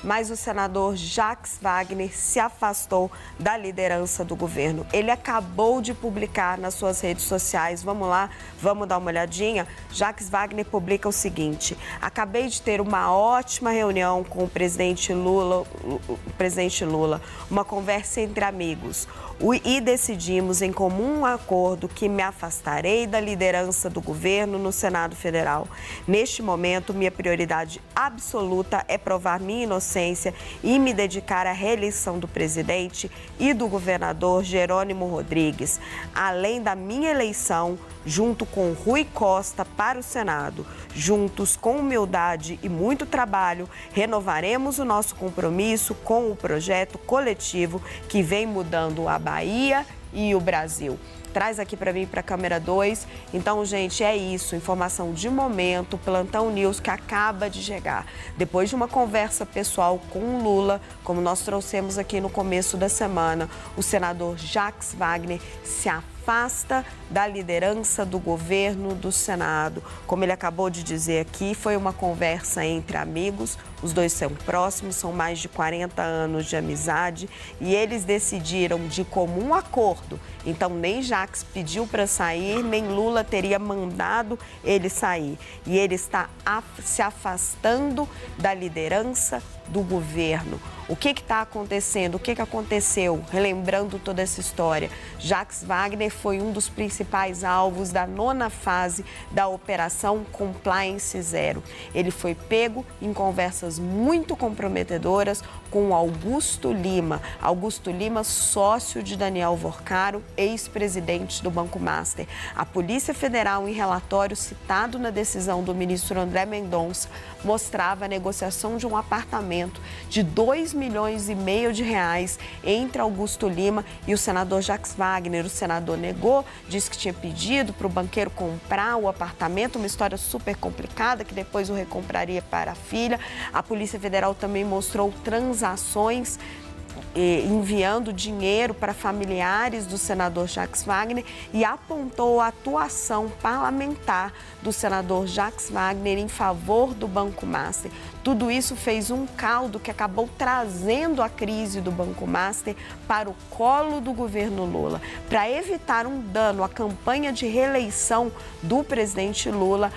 mas o senador Jacques Wagner se afastou da liderança do governo. Ele acabou de publicar nas suas redes sociais, vamos lá, vamos dar uma olhadinha? Jacques Wagner publica o seguinte: acabei de ter uma ótima reunião com o presidente Lula, uma conversa entre amigos. E decidimos em comum acordo que me afastarei da liderança do governo no Senado Federal. Neste momento, minha prioridade absoluta é provar minha inocência e me dedicar à reeleição do presidente e do governador Jerônimo Rodrigues, além da minha eleição junto com Rui Costa para o Senado. Juntos, com humildade e muito trabalho, renovaremos o nosso compromisso com o projeto coletivo que vem mudando a Bahia e o Brasil. Traz aqui para mim, para a câmera 2. Então, gente, é isso. Informação de momento, Plantão News que acaba de chegar. Depois de uma conversa pessoal com o Lula, como nós trouxemos aqui no começo da semana, o senador Jacques Wagner se afasta da liderança do governo do Senado. Como ele acabou de dizer aqui, foi uma conversa entre amigos, os dois são próximos, são mais de 40 anos de amizade e eles decidiram de comum acordo. Então, nem Jacques pediu para sair, nem Lula teria mandado ele sair. E ele está se afastando da liderança do governo. O que está acontecendo? O que aconteceu? Relembrando toda essa história, Jacques Wagner foi um dos principais alvos da 9ª fase da Operação Compliance Zero. Ele foi pego em conversas muito comprometedoras com Augusto Lima. Augusto Lima, sócio de Daniel Vorcaro, ex-presidente do Banco Master. A Polícia Federal, em relatório citado na decisão do ministro André Mendonça, mostrava a negociação de um apartamento de 2,5 milhões de reais entre Augusto Lima e o senador Jacques Wagner. O senador negou, disse que tinha pedido para o banqueiro comprar o apartamento, uma história super complicada, que depois o recompraria para a filha. A Polícia Federal também mostrou transações enviando dinheiro para familiares do senador Jacques Wagner e apontou a atuação parlamentar do senador Jacques Wagner em favor do Banco Master. Tudo isso fez um caldo que acabou trazendo a crise do Banco Master para o colo do governo Lula. Para evitar um dano à campanha de reeleição do presidente Lula,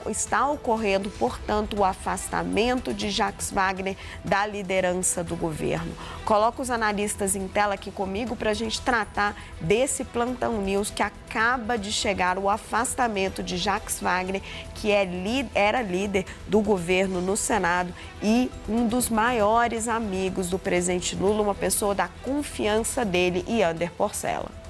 está ocorrendo, portanto, o afastamento de Jacques Wagner da liderança do governo. Coloco os analistas em tela aqui comigo para a gente tratar desse Plantão News que acaba de chegar, o afastamento de Jacques Wagner, que era líder do governo no Senado e um dos maiores amigos do presidente Lula, uma pessoa da confiança dele, Yander Porcela.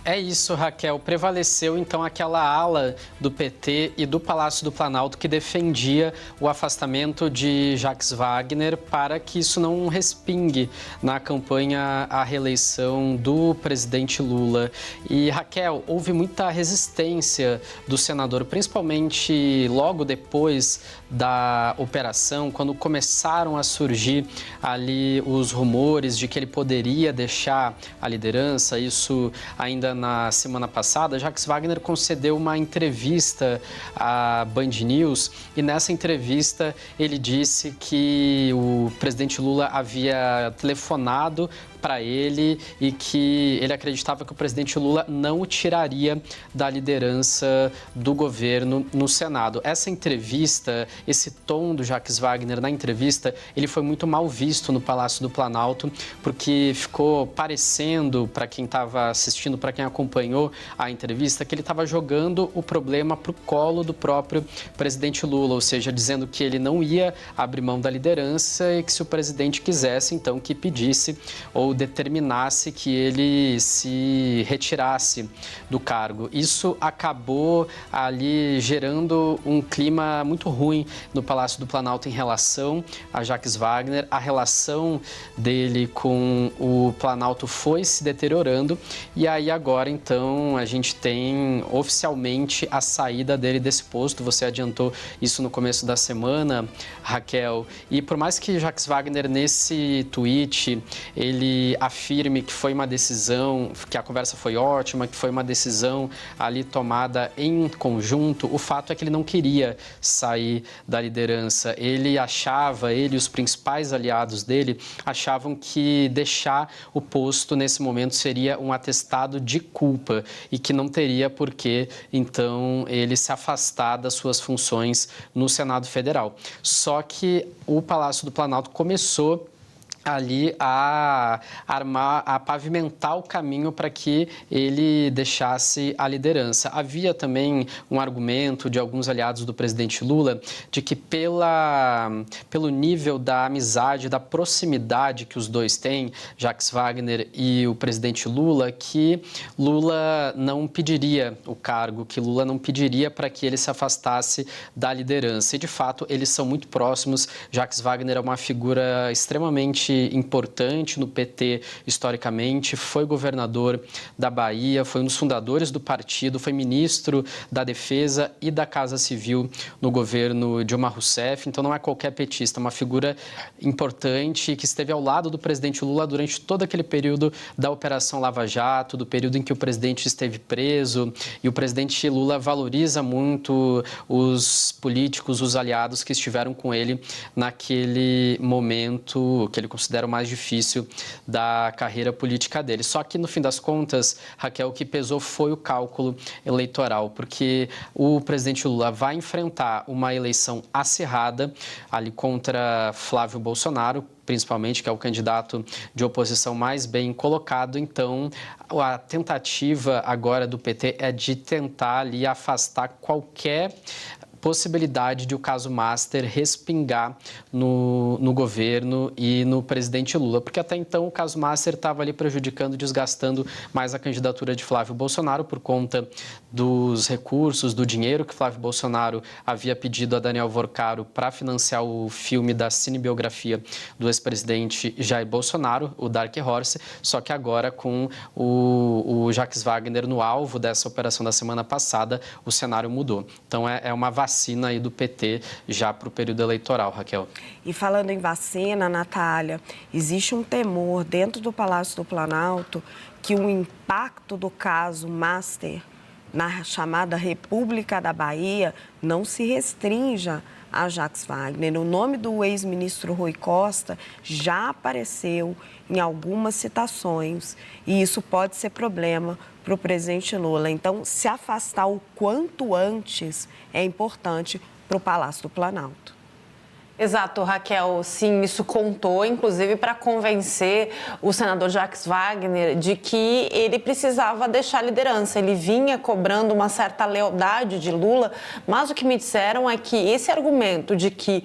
É isso, Raquel. Prevaleceu, então, aquela ala do PT e do Palácio do Planalto que defendia o afastamento de Jacques Wagner para que isso não respingue na campanha à reeleição do presidente Lula. E, Raquel, houve muita resistência do senador, principalmente logo depois da operação, quando começaram a surgir ali os rumores de que ele poderia deixar a liderança, isso ainda na semana passada. Jacques Wagner concedeu uma entrevista à Band News e nessa entrevista ele disse que o presidente Lula havia telefonado para ele e que ele acreditava que o presidente Lula não o tiraria da liderança do governo no Senado. Essa entrevista, esse tom do Jacques Wagner na entrevista, ele foi muito mal visto no Palácio do Planalto, porque ficou parecendo, para quem estava assistindo, para quem acompanhou a entrevista, que ele estava jogando o problema para o colo do próprio presidente Lula, ou seja, dizendo que ele não ia abrir mão da liderança e que se o presidente quisesse, então, que pedisse ou determinasse que ele se retirasse do cargo. Isso acabou ali gerando um clima muito ruim no Palácio do Planalto em relação a Jacques Wagner. A relação dele com o Planalto foi se deteriorando e aí agora, então, a gente tem oficialmente a saída dele desse posto. Você adiantou isso no começo da semana, Raquel. E por mais que Jacques Wagner, nesse tweet, ele ele afirme que foi uma decisão, que a conversa foi ótima, que foi uma decisão ali tomada em conjunto, o fato é que ele não queria sair da liderança. Ele e os principais aliados dele achavam que deixar o posto nesse momento seria um atestado de culpa e que não teria por que, então, ele se afastar das suas funções no Senado Federal. Só que o Palácio do Planalto começou ali a pavimentar o caminho para que ele deixasse a liderança. Havia também um argumento de alguns aliados do presidente Lula de que pelo nível da amizade, da proximidade que os dois têm, Jacques Wagner e o presidente Lula, que Lula não pediria o cargo, que Lula não pediria para que ele se afastasse da liderança. E, de fato, eles são muito próximos. Jacques Wagner é uma figura extremamente importante no PT historicamente, foi governador da Bahia, foi um dos fundadores do partido, foi ministro da Defesa e da Casa Civil no governo Dilma Rousseff, então não é qualquer petista, é uma figura importante que esteve ao lado do presidente Lula durante todo aquele período da Operação Lava Jato, do período em que o presidente esteve preso, e o presidente Lula valoriza muito os políticos, os aliados que estiveram com ele naquele momento que ele considera o mais difícil da carreira política dele. Só que, no fim das contas, Raquel, o que pesou foi o cálculo eleitoral, porque o presidente Lula vai enfrentar uma eleição acirrada ali contra Flávio Bolsonaro, principalmente, que é o candidato de oposição mais bem colocado. Então, a tentativa agora do PT é de tentar ali afastar qualquer possibilidade de o caso Master respingar no governo e no presidente Lula, porque até então o caso Master estava ali prejudicando, desgastando mais a candidatura de Flávio Bolsonaro por conta dos recursos, do dinheiro que Flávio Bolsonaro havia pedido a Daniel Vorcaro para financiar o filme da cinebiografia do ex-presidente Jair Bolsonaro, o Dark Horse, só que agora com o Jacques Wagner no alvo dessa operação da semana passada, o cenário mudou. Então é uma vacina aí do PT já para o período eleitoral, Raquel. E falando em vacina, Natália, existe um temor dentro do Palácio do Planalto que o impacto do caso Master na chamada República da Bahia não se restrinja a Jacques Wagner. O nome do ex-ministro Rui Costa já apareceu em algumas citações e isso pode ser problema para o presidente Lula. Então, se afastar o quanto antes é importante para o Palácio do Planalto. Exato, Raquel. Sim, isso contou, inclusive, para convencer o senador Jacques Wagner de que ele precisava deixar a liderança. Ele vinha cobrando uma certa lealdade de Lula, mas o que me disseram é que esse argumento de que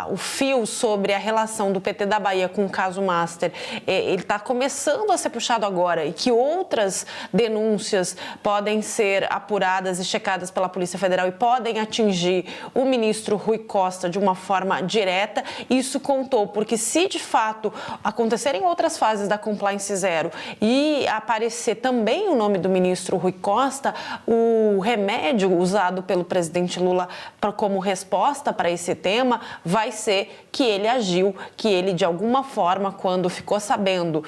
o fio sobre a relação do PT da Bahia com o caso Master, ele está começando a ser puxado agora e que outras denúncias podem ser apuradas e checadas pela Polícia Federal e podem atingir o ministro Rui Costa de uma forma direta. Isso contou, porque se de fato acontecerem outras fases da Compliance Zero e aparecer também o nome do ministro Rui Costa, o remédio usado pelo presidente Lula como resposta para esse tema vai ser que ele agiu, que ele, de alguma forma, quando ficou sabendo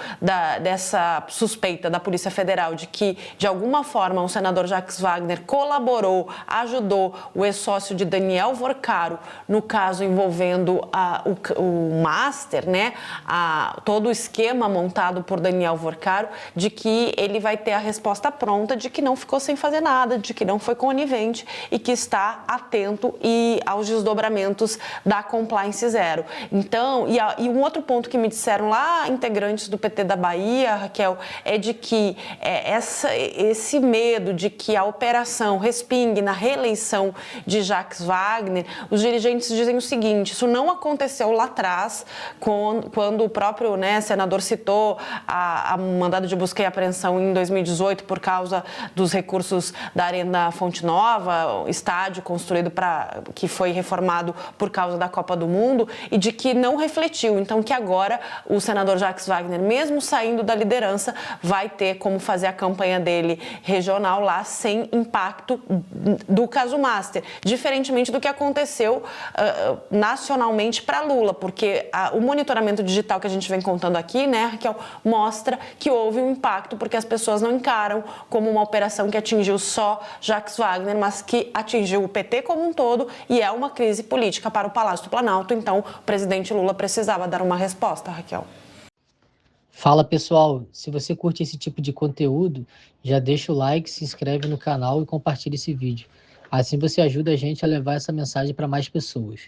dessa suspeita da Polícia Federal de que, de alguma forma, o senador Jacques Wagner colaborou, ajudou o ex-sócio de Daniel Vorcaro no caso envolvendo o Master, né? Todo o esquema montado por Daniel Vorcaro, de que ele vai ter a resposta pronta de que não ficou sem fazer nada, de que não foi conivente e que está atento aos desdobramentos da Compliance Zero. Então, e um outro ponto que me disseram lá, integrantes do PT da Bahia, Raquel, é de que esse medo de que a operação respingue na reeleição de Jacques Wagner, os dirigentes dizem o seguinte: isso não aconteceu lá atrás, quando o próprio senador citou a mandado de busca e apreensão em 2018 por causa dos recursos da Arena Fonte Nova, estádio construído que foi reformado por causa da Copa do Mundo e de que não refletiu. Então, que agora o senador Jacques Wagner, mesmo saindo da liderança, vai ter como fazer a campanha dele regional lá sem impacto do caso Master, diferentemente do que aconteceu nacionalmente para Lula, porque o monitoramento digital que a gente vem contando aqui, né, Raquel, mostra que houve um impacto porque as pessoas não encaram como uma operação que atingiu só Jacques Wagner, mas que atingiu o PT como um todo e é uma crise política para o Palácio do Planalto. Então, o presidente Lula precisava dar uma resposta, Raquel. Fala pessoal, se você curte esse tipo de conteúdo, já deixa o like, se inscreve no canal e compartilha esse vídeo. Assim você ajuda a gente a levar essa mensagem para mais pessoas.